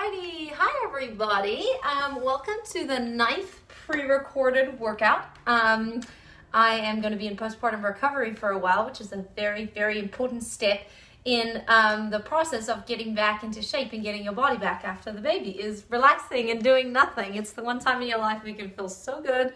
Alrighty, hi everybody. Welcome to the 9th pre-recorded workout. I am going to be in postpartum recovery for a while, which is a very, very important step in the process of getting back into shape and getting your body back after the baby is relaxing and doing nothing. It's the one time in your life you can feel so good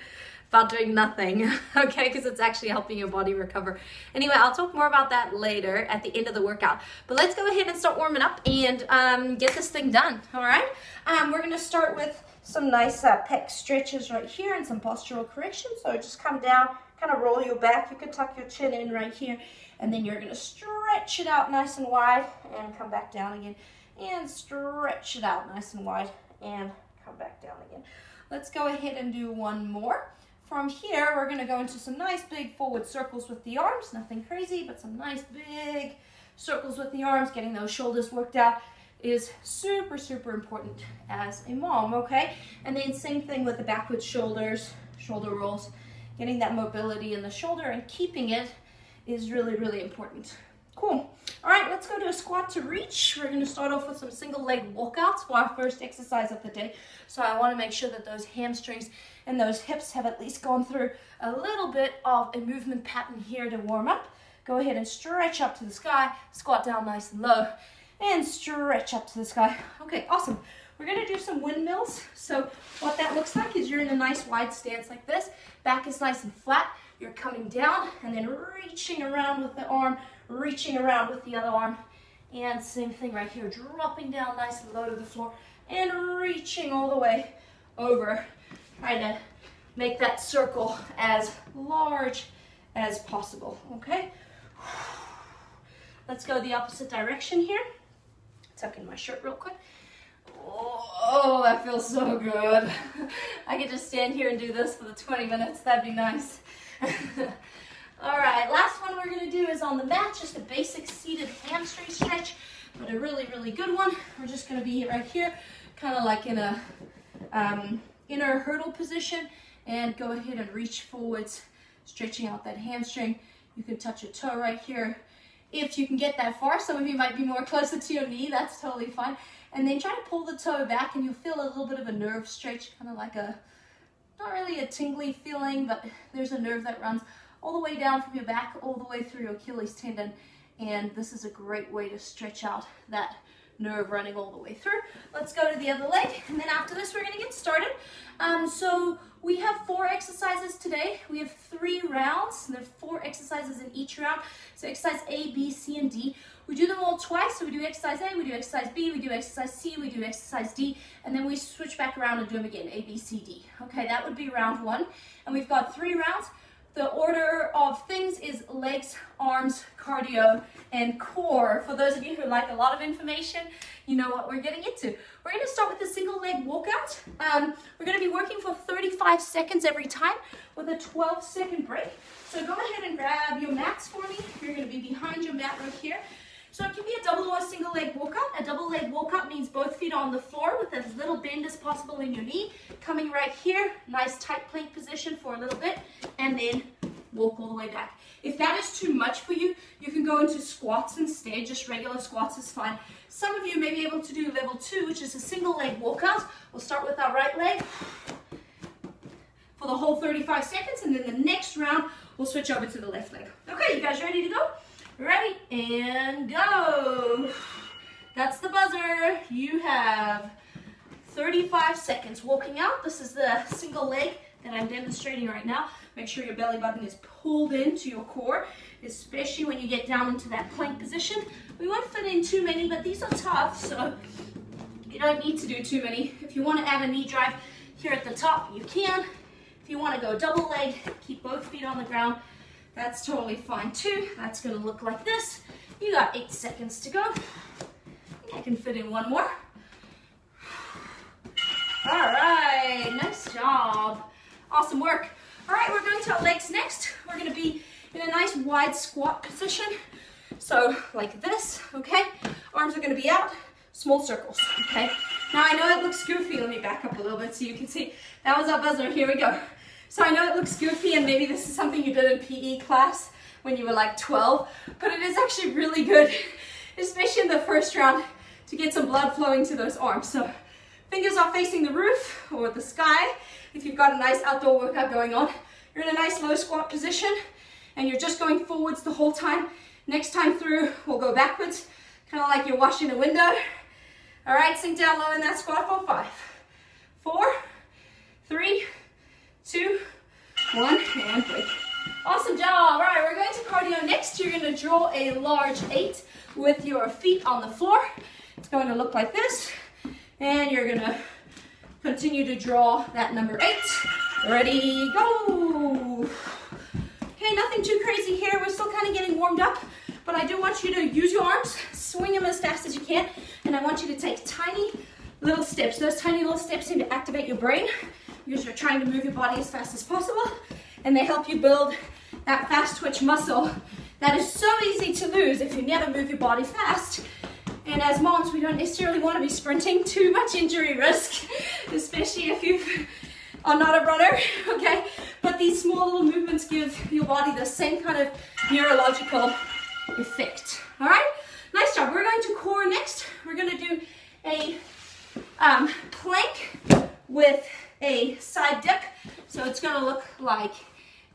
about doing nothing, okay, because it's actually helping your body recover. Anyway, I'll talk more about that later at the end of the workout, but let's go ahead and start warming up and get this thing done. All right, we're going to start with some nice pec stretches right here and some postural correction. So just come down, kind of roll your back. You can tuck your chin in right here, and then you're going to stretch it out nice and wide and come back down again, and stretch it out nice and wide and come back down again. Let's go ahead and do one more. From here, we're going to go into some nice big forward circles with the arms. Nothing crazy, but some nice big circles with the arms. Getting those shoulders worked out is super, super important as a mom, okay? And then same thing with the backward shoulders, shoulder rolls. Getting that mobility in the shoulder and keeping it is really, really important. Cool. All right, let's go to a squat to reach. We're going to start off with some single leg walkouts for our first exercise of the day. So I want to make sure that those hamstrings and those hips have at least gone through a little bit of a movement pattern here to warm up. Go ahead and stretch up to the sky, squat down nice and low, and stretch up to the sky. Okay, awesome. We're going to do some windmills. So what that looks like is you're in a nice wide stance like this. Back is nice and flat. You're coming down and then reaching around with the arm, reaching around with the other arm. And same thing right here, dropping down nice and low to the floor and reaching all the way over. Trying to make that circle as large as possible, okay? Let's go the opposite direction here. Tuck in my shirt real quick. Oh, that feels so good. I could just stand here and do this for the 20 minutes. That'd be nice. All right, last one we're gonna do is on the mat, just a basic seated hamstring stretch, but a really, really good one. We're just gonna be right here, kind of like in a inner hurdle position, and go ahead and reach forwards, stretching out that hamstring. You can touch a toe right here if you can get that far. Some of you might be more closer to your knee, that's totally fine. And then try to pull the toe back and you'll feel a little bit of a nerve stretch, kind of like a, not really a tingly feeling, but there's a nerve that runs all the way down from your back, all the way through your Achilles tendon. And this is a great way to stretch out that nerve running all the way through. Let's go to the other leg, and then after this we're going to get started. So we have 4 exercises today. We have 3 rounds, and there are 4 exercises in each round. So exercise A, B, C, and D. We do them all twice. So we do exercise A, we do exercise B, we do exercise C, we do exercise D, and then we switch back around and do them again, A, B, C, D. Okay, that would be round 1. And we've got 3 rounds. The order of things is legs, arms, cardio, and core. For those of you who like a lot of information, you know what we're getting into. We're going to start with a single leg walkout. We're going to be working for 35 seconds every time with a 12-second break. So go ahead and grab your mats for me. You're going to be behind your mat right here. So it can be a double or a single leg walkout. A double leg walkout means both feet on the floor with as little bend as possible in your knee. Coming right here, nice tight plank position for a little bit, and then walk all the way back. If that is too much for you, you can go into squats instead. Just regular squats is fine. Some of you may be able to do level 2, which is a single leg walkout. We'll start with our right leg for the whole 35 seconds, and then the next round, we'll switch over to the left leg. Okay, you guys ready to go? Ready, and go. That's the buzzer. You have 35 seconds walking out. This is the single leg that I'm demonstrating right now. Make sure your belly button is pulled into your core, especially when you get down into that plank position. We won't fit in too many, but these are tough, so you don't need to do too many. If you want to add a knee drive here at the top, you can. If you want to go double leg, keep both feet on the ground, that's totally fine too. That's going to look like this. You got 8 seconds to go. I think I can fit in one more. All right, nice job. Awesome work. All right, we're going to our legs next. We're going to be in a nice wide squat position. So like this, okay? Arms are going to be out, small circles, okay? Now I know it looks goofy. Let me back up a little bit so you can see. That was our buzzer. Here we go. So I know it looks goofy and maybe this is something you did in PE class when you were like 12, but it is actually really good, especially in the first round, to get some blood flowing to those arms. So fingers are facing the roof or the sky. If you've got a nice outdoor workout going on, you're in a nice low squat position and you're just going forwards the whole time. Next time through, we'll go backwards, kind of like you're washing a window. All right, sink down low in that squat for 5, 4, 3, 2, 1, and break. Awesome job. All right, we're going to cardio next. You're going to draw a large 8 with your feet on the floor. It's going to look like this. And you're going to continue to draw that number 8. Ready, go. Okay, nothing too crazy here. We're still kind of getting warmed up, but I do want you to use your arms, swing them as fast as you can, and I want you to take tiny little steps. Those tiny little steps seem to activate your brain because you're trying to move your body as fast as possible, and they help you build that fast twitch muscle that is so easy to lose if you never move your body fast. And as moms, we don't necessarily want to be sprinting, too much injury risk, especially if you are not a runner, okay? But these small little movements give your body the same kind of neurological effect, all right? Nice job. We're going to core next. We're going to do a plank with a side dip. So it's going to look like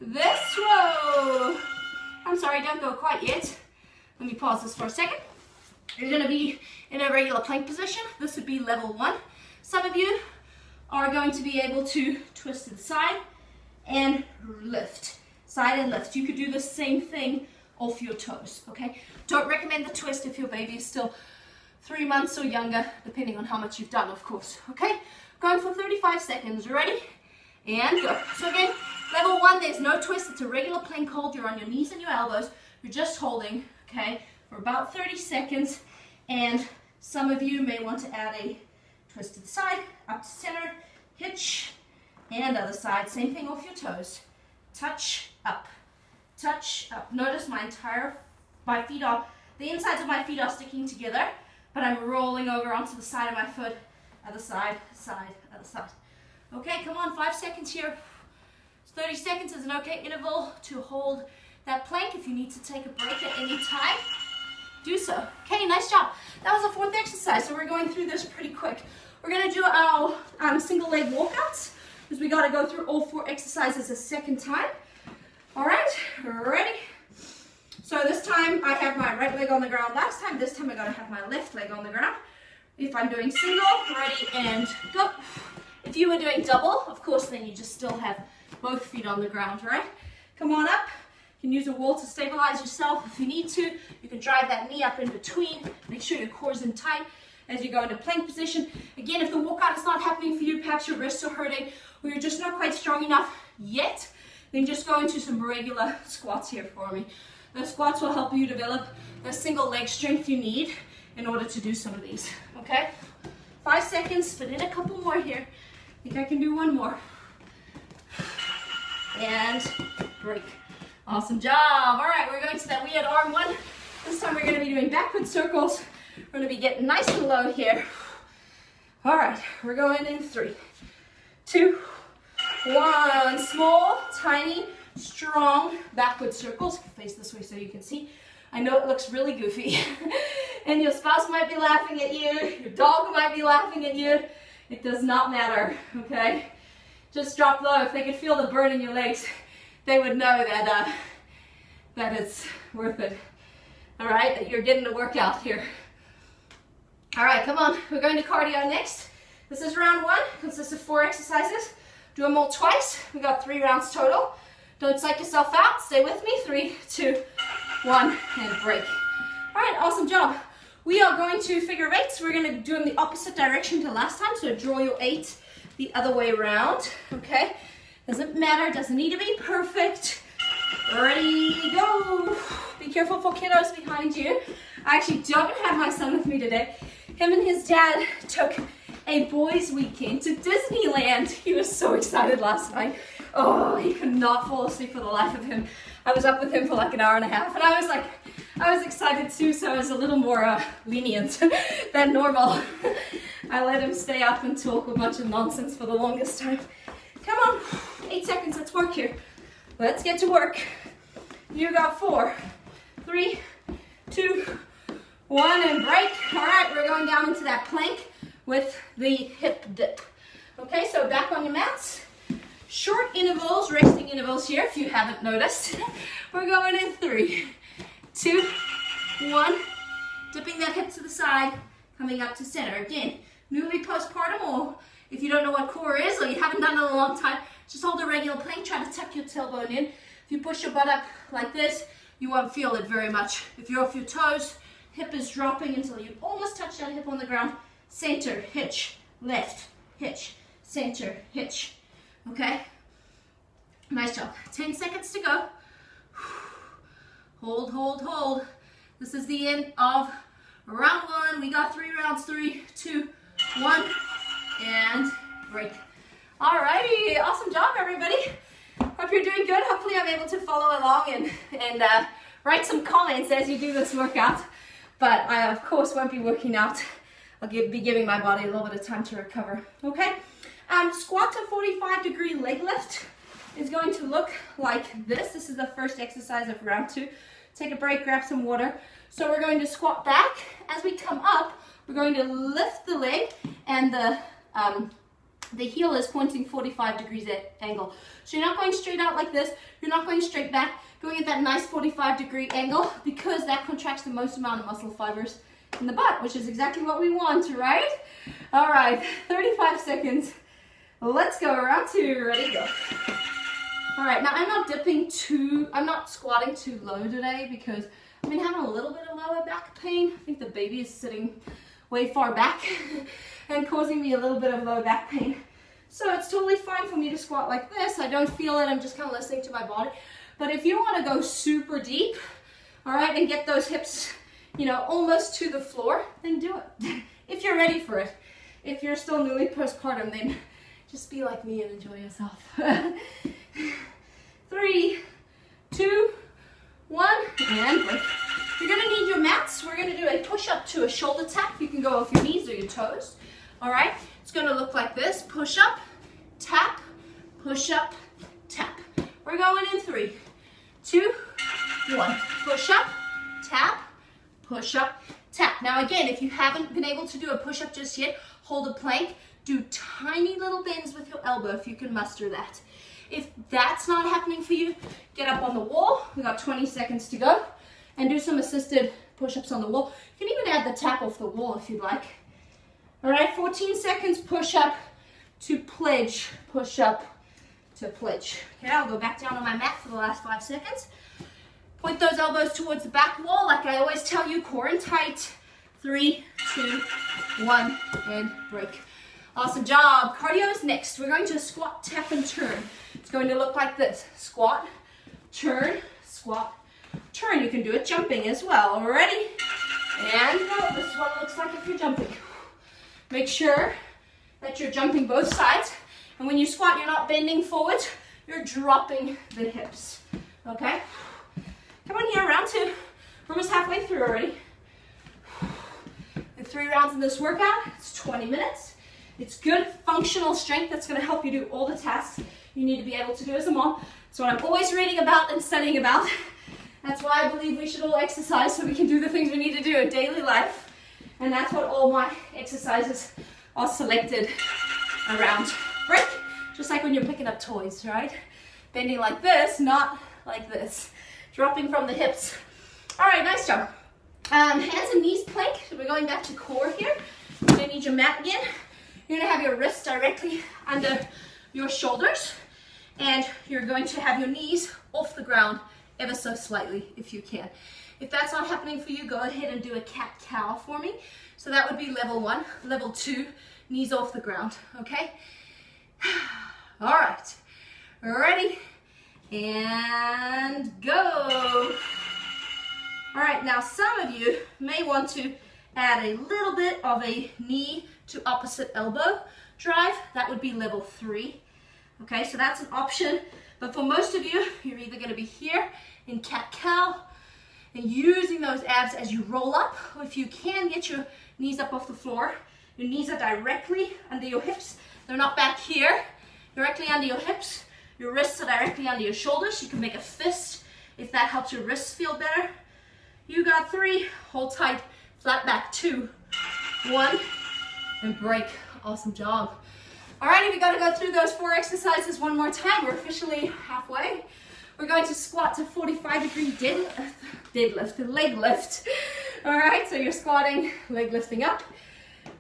this. Whoa. I'm sorry, don't go quite yet. Let me pause this for a second. You're going to be in a regular plank position. This would be level 1. Some of you are going to be able to twist to the side and lift. Side and lift. You could do the same thing off your toes, okay? Don't recommend the twist if your baby is still 3 months or younger, depending on how much you've done, of course, okay? Going for 35 seconds. Ready? And go. So again, level 1, there's no twist. It's a regular plank hold. You're on your knees and your elbows. You're just holding, okay, for about 30 seconds. And some of you may want to add a twist to the side, up to center, hitch, and other side. Same thing off your toes. Touch, up. Touch, up. Notice my feet are, the insides of my feet are sticking together, but I'm rolling over onto the side of my foot. Other side, side, other side. Okay, come on, 5 seconds here. 30 seconds is an okay interval to hold that plank. If you need to take a break at any time, do so. Okay, nice job. That was the 4th exercise, so we're going through this pretty quick. We're going to do our single leg walkouts because we got to go through all 4 exercises a second time. All right, ready? So this time I have my right leg on the ground last time. This time I'm going to have my left leg on the ground. If I'm doing single, ready, and go. If you were doing double, of course, then you just still have both feet on the ground, right? Come on up. You can use a wall to stabilize yourself if you need to. You can drive that knee up in between. Make sure your core's in tight as you go into plank position. Again, if the walkout is not happening for you, perhaps your wrists are hurting, or you're just not quite strong enough yet, then just go into some regular squats here for me. The squats will help you develop the single leg strength you need in order to do some of these, okay? 5 seconds, fit in a couple more here. I think I can do one more. And break. Awesome job. All right, we're going to that weird arm one. This time we're going to be doing backward circles. We're going to be getting nice and low here. All right, we're going in 3, 2, 1. Small, tiny, strong backward circles. Face this way so you can see. I know it looks really goofy. And your spouse might be laughing at you. Your dog might be laughing at you. It does not matter, okay? Just drop low. If they could feel the burn in your legs, they would know that, that it's worth it. All right, that you're getting a workout here. All right, come on. We're going to cardio next. This is round 1. Consists of 4 exercises. Do them all twice. We got 3 rounds total. Don't psych yourself out. Stay with me. 3, 2, 1, and break. All right, awesome job. We are going to figure 8s. We're going to do in the opposite direction to last time. So draw your 8 the other way around. Okay. Doesn't matter. Doesn't need to be perfect. Ready, go. Be careful for kiddos behind you. I actually don't have my son with me today. Him and his dad took a boys' weekend to Disneyland. He was so excited last night. Oh, he could not fall asleep for the life of him. I was up with him for like an hour and a half, and I was excited too, so I was a little more lenient than normal. I let him stay up and talk a bunch of nonsense for the longest time. Come on, 8 seconds, let's work here. Let's get to work. You got 4, 3, 2, 1, and break. All right, we're going down into that plank with the hip dip. Okay, so back on your mats. Short intervals, resting intervals here if you haven't noticed. We're going in 3, 2, 1. Dipping that hip to the side, coming up to center. Again, newly postpartum, or if you don't know what core is or you haven't done it in a long time, just hold a regular plank, try to tuck your tailbone in. If you push your butt up like this, you won't feel it very much. If you're off your toes, hip is dropping until you almost touch that hip on the ground. Center, hitch, left, hitch, center, hitch. Okay? Nice job. 10 seconds to go. Hold, hold, hold. This is the end of round 1. We got 3 rounds. 3, 2, 1, and break. Alrighty, awesome job, everybody. Hope you're doing good. Hopefully I'm able to follow along and write some comments as you do this workout. But I, of course, won't be working out. I'll be giving my body a little bit of time to recover. Okay? Squat to 45-degree leg lift is going to look like this. This is the first exercise of round 2. Take a break, grab some water. So we're going to squat back. As we come up, we're going to lift the leg, and the heel is pointing 45 degrees at angle. So you're not going straight out like this. You're not going straight back. Going at that nice 45-degree angle, because that contracts the most amount of muscle fibers in the butt, which is exactly what we want, right? All right, 35 seconds. Let's go. Round 2. Ready, go. All right, now I'm not squatting too low today because I've been having a little bit of lower back pain. I think the baby is sitting way far back and causing me a little bit of low back pain. So it's totally fine for me to squat like this. I don't feel it. I'm just kind of listening to my body. But if you want to go super deep, all right, and get those hips, you know, almost to the floor, then do it. If you're ready for it. If you're still newly postpartum, then just be like me and enjoy yourself. 3, 2, 1, and break. You're going to need your mats. We're going to do a push-up to a shoulder tap. You can go off your knees or your toes. All right? It's going to look like this. Push-up, tap, push-up, tap. We're going in 3, 2, 1. Push-up, tap, push-up, tap. Now again, if you haven't been able to do a push-up just yet, hold a plank. Do tiny little bends with your elbow if you can muster that. If that's not happening for you, get up on the wall. We got 20 seconds to go. And do some assisted push-ups on the wall. You can even add the tap off the wall if you'd like. All right, 14 seconds, push-up to pledge. Push-up to pledge. Okay, I'll go back down on my mat for the last 5 seconds. Point those elbows towards the back wall. Like I always tell you, core in tight. 3, 2, 1, and break. Awesome job. Cardio is next. We're going to squat, tap, and turn. It's going to look like this. Squat, turn, squat, turn. You can do it jumping as well. Ready? And go. This is what it looks like if you're jumping. Make sure that you're jumping both sides. And when you squat, you're not bending forward. You're dropping the hips. Okay? Come on here, round 2. We're almost halfway through already. And 3 rounds in this workout. It's 20 minutes. It's good functional strength that's going to help you do all the tasks you need to be able to do as a mom. It's what I'm always reading about and studying about. That's why I believe we should all exercise so we can do the things we need to do in daily life. And that's what all my exercises are selected around. Break. Just like when you're picking up toys, right? Bending like this, not like this. Dropping from the hips. All right, nice job. Hands and knees plank. So we're going back to core here. You're going to need your mat again. You're going to have your wrists directly under your shoulders. And you're going to have your knees off the ground ever so slightly if you can. If that's not happening for you, go ahead and do a cat-cow for me. So that would be level 1. Level 2, knees off the ground, okay? All right, ready? And go. All right, now some of you may want to add a little bit of a knee to opposite elbow drive. That would be level 3. Okay, so that's an option. But for most of you, you're either going to be here in cat-cow and using those abs as you roll up. Or if you can, get your knees up off the floor. Your knees are directly under your hips. They're not back here, directly under your hips. Your wrists are directly under your shoulders. You can make a fist if that helps your wrists feel better. You got 3, hold tight flat back, 2, 1, and break. Awesome job. Alrighty, we gotta go through those 4 exercises one more time. We're officially halfway. We're going to squat to 45-degree deadlift, leg lift. All right, so you're squatting, leg lifting up.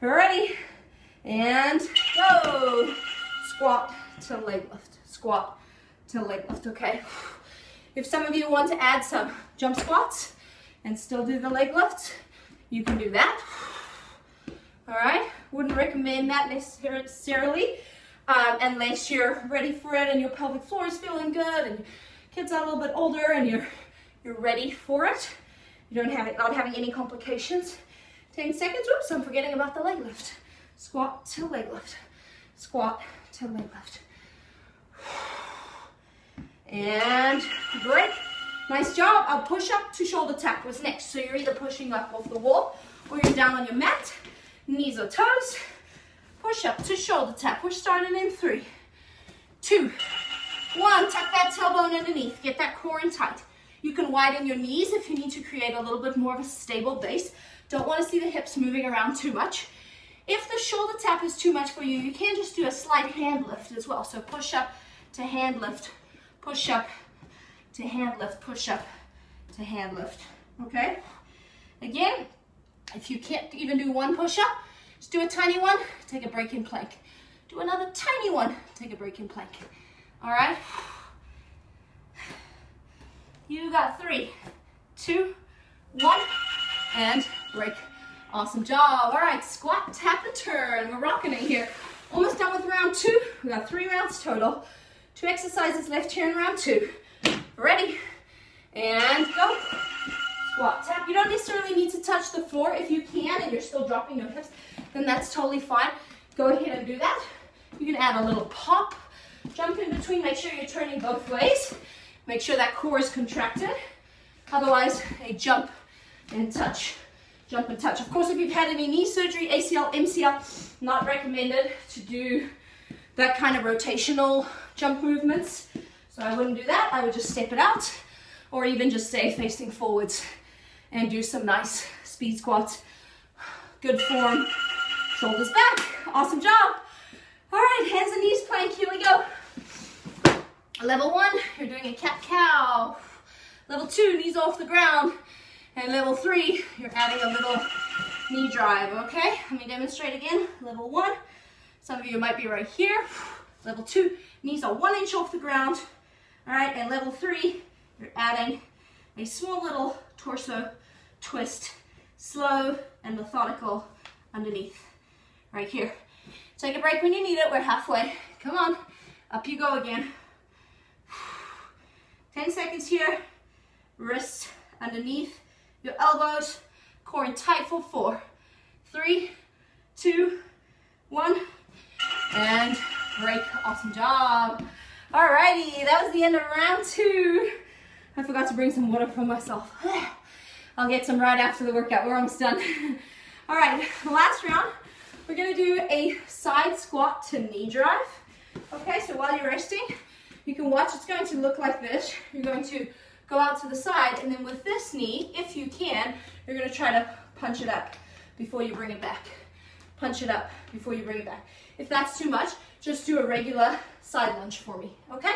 Ready, and go. Squat to leg lift, squat to leg lift, okay? If some of you want to add some jump squats and still do the leg lift, you can do that. All right, wouldn't recommend that necessarily unless you're ready for it and your pelvic floor is feeling good and kids are a little bit older and you're ready for it. You don't have it, not having any complications. 10 seconds, oops, I'm forgetting about the leg lift. Squat to leg lift, squat to leg lift. And break. Nice job. I'll push up to shoulder tap was next. So you're either pushing up off the wall or you're down on your mat, knees or toes. Push up to shoulder tap. We're starting in 3, 2, 1. Tuck that tailbone underneath. Get that core in tight. You can widen your knees if you need to create a little bit more of a stable base. Don't want to see the hips moving around too much. If the shoulder tap is too much for you, you can just do a slight hand lift as well. So push up to hand lift, push up to hand lift, push up to hand lift, okay? Again, if you can't even do 1 push-up, just do a tiny one, take a break in plank. Do another tiny one, take a break in plank. All right? You got 3, 2, 1, and break. Awesome job. All right, squat, tap, and turn. We're rocking it here. Almost done with round 2. We got 3 rounds total. 2 exercises left here in round 2. Ready, and go. Squat, tap. You don't necessarily need to touch the floor. If you can and you're still dropping your hips, then that's totally fine. Go ahead and do that. You can add a little pop. Jump in between. Make sure you're turning both ways. Make sure that core is contracted. Otherwise, a jump and touch. Jump and touch. Of course, if you've had any knee surgery, ACL, MCL, not recommended to do that kind of rotational jump movements. So I wouldn't do that. I would just step it out or even just stay facing forwards and do some nice speed squats. Good form. Shoulders back. Awesome job. All right, hands and knees plank. Here we go. Level 1, you're doing a cat-cow. Level 2, knees off the ground. And level 3, you're adding a little knee drive, okay? Let me demonstrate again. Level 1, some of you might be right here. Level 2, knees are 1 inch off the ground. All right, and level 3, you're adding a small little torso twist, slow and methodical underneath, right here. Take a break when you need it. We're halfway. Come on, up you go again. 10 seconds here. Wrists underneath your elbows, core in tight for 4, 3, 2, 1, and break. Awesome job. Alrighty, that was the end of round 2. I forgot to bring some water for myself. I'll get some right after the workout. We're almost done. All right, the last round, we're gonna do a side squat to knee drive. Okay, so while you're resting, you can watch. It's going to look like this. You're going to go out to the side, and then with this knee, if you can, you're gonna try to punch it up before you bring it back. Punch it up before you bring it back. If that's too much, just do a regular side lunge for me, okay?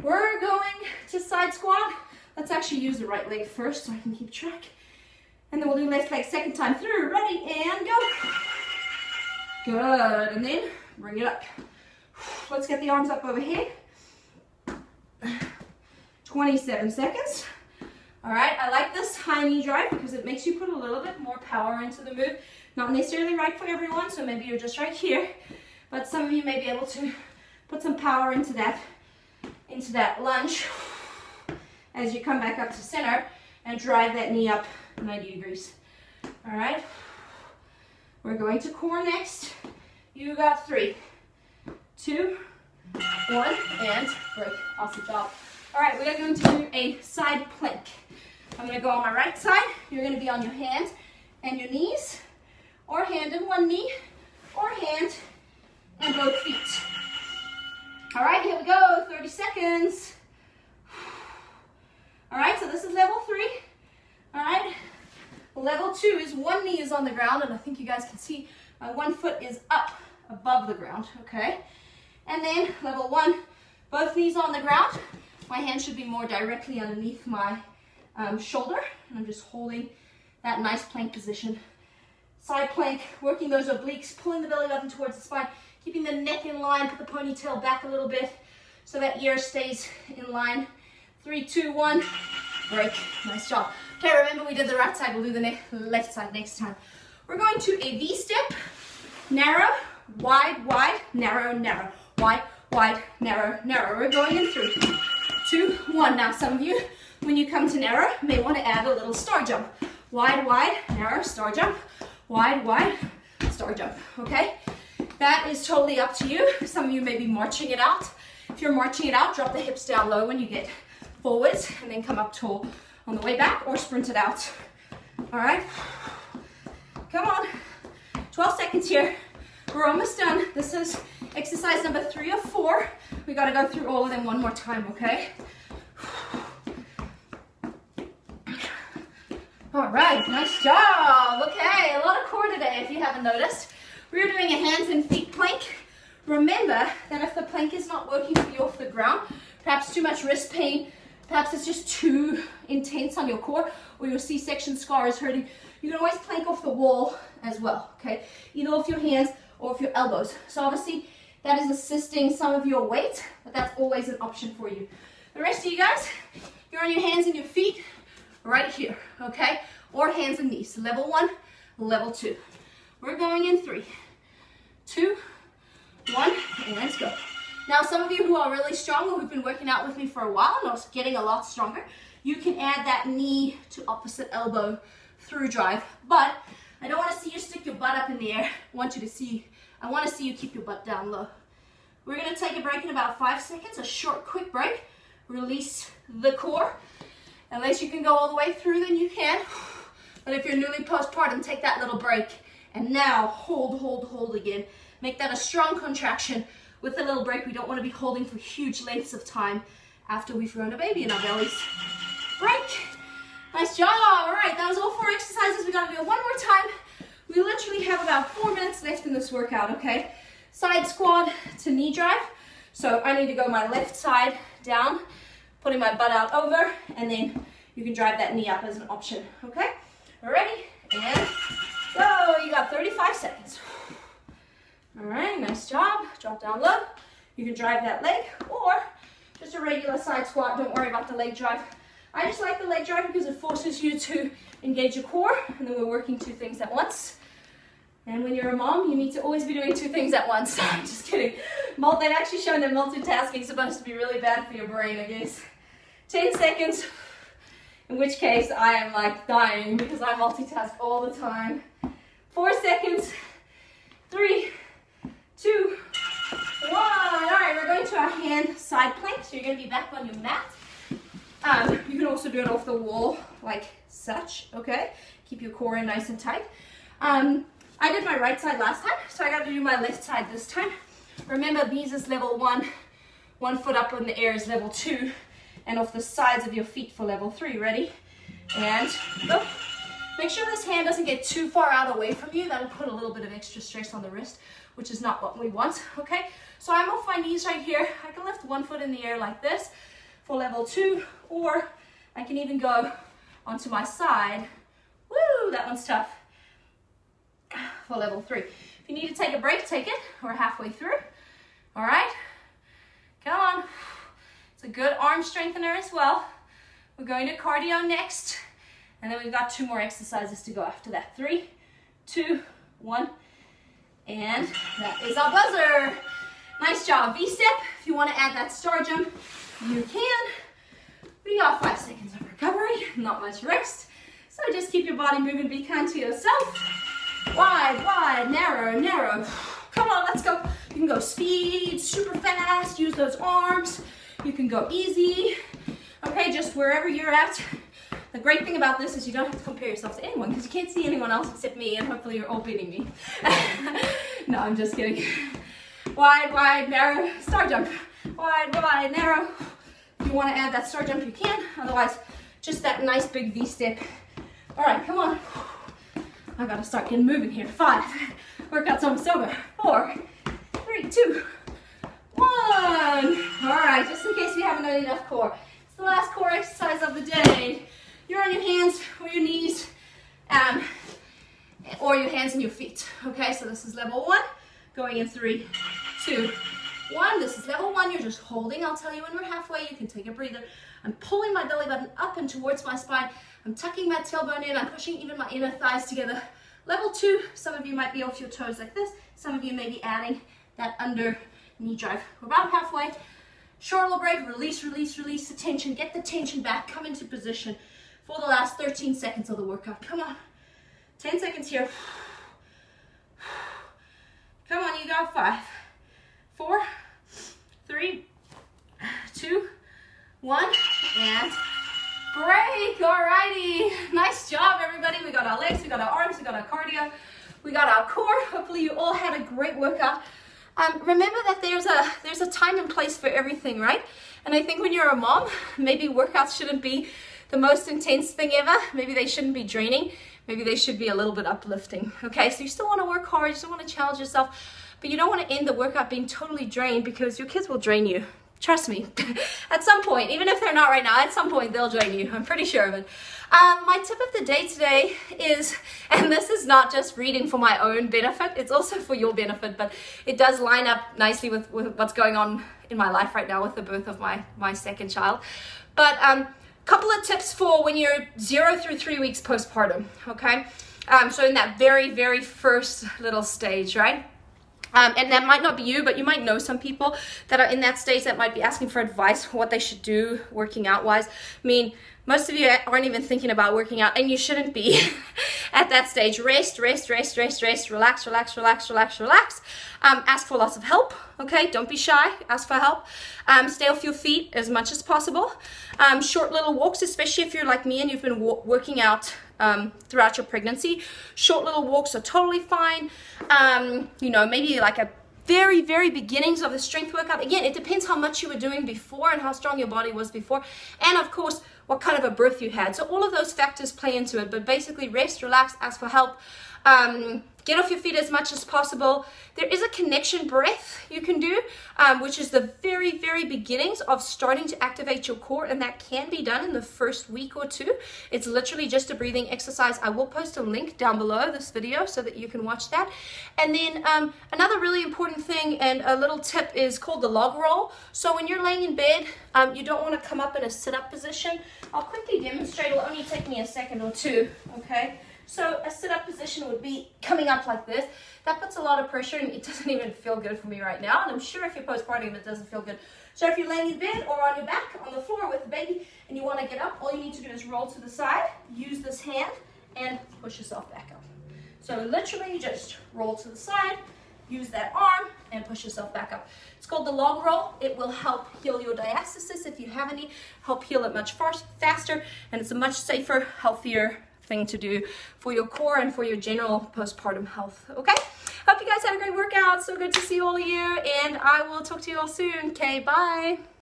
We're going to side squat. Let's actually use the right leg first so I can keep track. And then we'll do left leg second time through. Ready, and go. Good, and then bring it up. Let's get the arms up overhead. 27 seconds. All right, I like this high knee drive because it makes you put a little bit more power into the move. Not necessarily right for everyone, so maybe you're just right here, but some of you may be able to put some power into that lunge as you come back up to center and drive that knee up 90 degrees. All right, we're going to core next. You got 3, 2, 1, and break. Awesome job. All right, we are going to do a side plank. I'm going to go on my right side. You're going to be on your hand and your knees, or hand and one knee, or hand and both feet. All right, here we go, 30 seconds. All right, so this is level 3. All right, level 2 is 1 on the ground, and I think you guys can see my one foot is up above the ground, okay? And then level 1, both knees on the ground. My hand should be more directly underneath my shoulder, and I'm just holding that nice plank position. Side plank, working those obliques, pulling the belly button towards the spine, keeping the neck in line, put the ponytail back a little bit so that ear stays in line. 3, 2, 1, break. Nice job. Okay, remember we did the right side, we'll do the left side next time. We're going to a V step, narrow, wide, wide, narrow, narrow, wide, wide, narrow, narrow. We're going in 3, 2, 1. Now some of you, when you come to narrow, may want to add a little star jump. Wide, wide, narrow, star jump, wide, wide, star jump, okay? That is totally up to you. Some of you may be marching it out. If you're marching it out, drop the hips down low when you get forwards and then come up tall on the way back or sprint it out. All right, come on, 12 seconds here. We're almost done. This is exercise number 3 of 4. We got to go through all of them one more time, okay? All right, nice job. Okay, a lot of core today if you haven't noticed. We're doing a hands and feet plank. Remember that if the plank is not working for you off the ground, perhaps too much wrist pain, perhaps it's just too intense on your core, or your C-section scar is hurting, you can always plank off the wall as well, okay? Either with your hands or with your elbows. So obviously that is assisting some of your weight, but that's always an option for you. The rest of you guys, you're on your hands and your feet right here, okay? Or hands and knees. Level 1, level 2. We're going in 3, 2, 1, and let's go. Now, some of you who are really strong, who've been working out with me for a while and are getting a lot stronger, you can add that knee to opposite elbow through drive. But I don't want to see you stick your butt up in the air. I want to see you keep your butt down low. We're going to take a break in about 5 seconds, a short, quick break. Release the core. Unless you can go all the way through, then you can. But if you're newly postpartum, take that little break. And now hold, hold, hold again. Make that a strong contraction with a little break. We don't want to be holding for huge lengths of time after we've grown a baby in our bellies. Break. Nice job. All right, that was all 4 exercises. We got to do it one more time. We literally have about 4 minutes left in this workout, okay? Side squat to knee drive. So I need to go my left side down, putting my butt out over, and then you can drive that knee up as an option, okay? Ready? And go. You got 35 seconds. All right, nice job. Drop down low. You can drive that leg or just a regular side squat. Don't worry about the leg drive. I just like the leg drive because it forces you to engage your core, and then we're working 2 things at once. And when you're a mom, you need to always be doing 2 things at once. I'm just kidding. They've actually shown that multitasking is supposed to be really bad for your brain, I guess. 10 seconds, in which case I am like dying because I multitask all the time. 4 seconds, 3, 2, 1. All right, we're going to our hand side plank. So you're going to be back on your mat. You can also do it off the wall like such, okay? Keep your core in nice and tight. I did my right side last time, so I got to do my left side this time. Remember, these is level 1. 1 foot up in the air is level 2. And off the sides of your feet for level 3. Ready? And go. Make sure this hand doesn't get too far out away from you. That'll put a little bit of extra stress on the wrist, which is not what we want, okay? So I'm off my knees right here. I can lift 1 foot in the air like this for level 2, or I can even go onto my side. Woo, that one's tough. For level 3. If you need to take a break, take it. We're halfway through. All right? Come on. It's a good arm strengthener as well. We're going to cardio next. And then we've got 2 more exercises to go after that. 3, 2, 1. And that is our buzzer. Nice job. V-step. If you want to add that star jump, you can. We got 5 seconds of recovery. Not much rest. So just keep your body moving. Be kind to yourself. Wide, wide, narrow, narrow. Come on, let's go. You can go speed, super fast. Use those arms. You can go easy. Okay, just wherever you're at. The great thing about this is you don't have to compare yourself to anyone because you can't see anyone else except me, and hopefully you're all beating me. No, I'm just kidding. Wide, wide, narrow, star jump. Wide, wide, narrow. If you want to add that star jump, you can. Otherwise, just that nice big V-step. All right, come on. I gotta start getting moving here. 5. Workout's almost over. 4, 3, 2, 1. All right, just in case we haven't done enough core. It's the last core exercise of the day. You're on your hands or your knees, or your hands and your feet. Okay, so this is level 1, going in 3, 2, 1. This is level 1. You're just holding. I'll tell you when we're halfway. You can take a breather. I'm pulling my belly button up and towards my spine. I'm tucking my tailbone in. I'm pushing even my inner thighs together. Level 2, some of you might be off your toes like this. Some of you may be adding that under knee drive. We're about halfway. Short little break. Release, release, release the tension. Get the tension back. Come into position for the last 13 seconds of the workout. Come on. 10 seconds here. Come on, you got 5, 4, 3, 2, 1, and break. Alrighty, nice job, everybody. We got our legs, we got our arms, we got our cardio, we got our core. Hopefully, you all had a great workout. Remember that there's a time and place for everything, right? And I think when you're a mom, maybe workouts shouldn't be the most intense thing ever. Maybe they shouldn't be draining. Maybe they should be a little bit uplifting. Okay, so you still want to work hard, you still want to challenge yourself, but you don't want to end the workout being totally drained, because your kids will drain you. Trust me. At some point, even if they're not right now, at some point they'll drain you. I'm pretty sure of it. My tip of the day today is, and this is not just reading for my own benefit, it's also for your benefit, but it does line up nicely with what's going on in my life right now with the birth of my second child. But couple of tips for when you're 0 through 3 weeks postpartum, okay? So in that very, very first little stage, right? And that might not be you, but you might know some people that are in that stage that might be asking for advice what they should do working out wise. I mean, most of you aren't even thinking about working out, and you shouldn't be at that stage. Rest, rest, rest, rest, rest, relax, relax, relax, relax, relax. Ask for lots of help, okay? Don't be shy, ask for help. Stay off your feet as much as possible. Short little walks, especially if you're like me and you've been working out throughout your pregnancy. Short little walks are totally fine. You know, maybe like a very, very beginnings of the strength workout. Again, it depends how much you were doing before and how strong your body was before. And of course, what kind of a birth you had. So all of those factors play into it. But basically, rest, relax, ask for help. Get off your feet as much as possible. There is a connection breath you can do, which is the very, very beginnings of starting to activate your core, and that can be done in the first week or 2. It's literally just a breathing exercise. I will post a link down below this video so that you can watch that. And then another really important thing and a little tip is called the log roll. So when you're laying in bed, you don't want to come up in a sit-up position. I'll quickly demonstrate. It'll only take me a second or 2, okay? So a sit-up position would be coming up like this. That puts a lot of pressure, and it doesn't even feel good for me right now. And I'm sure if you're postpartum, it doesn't feel good. So if you're laying in bed or on your back on the floor with the baby and you want to get up, all you need to do is roll to the side, use this hand, and push yourself back up. So literally just roll to the side, use that arm, and push yourself back up. It's called the log roll. It will help heal your diastasis if you have any, help heal it much faster, and it's a much safer, healthier thing to do for your core and for your general postpartum health. Okay, hope you guys had a great workout. So good to see all of you, and I will talk to you all soon. Okay, bye.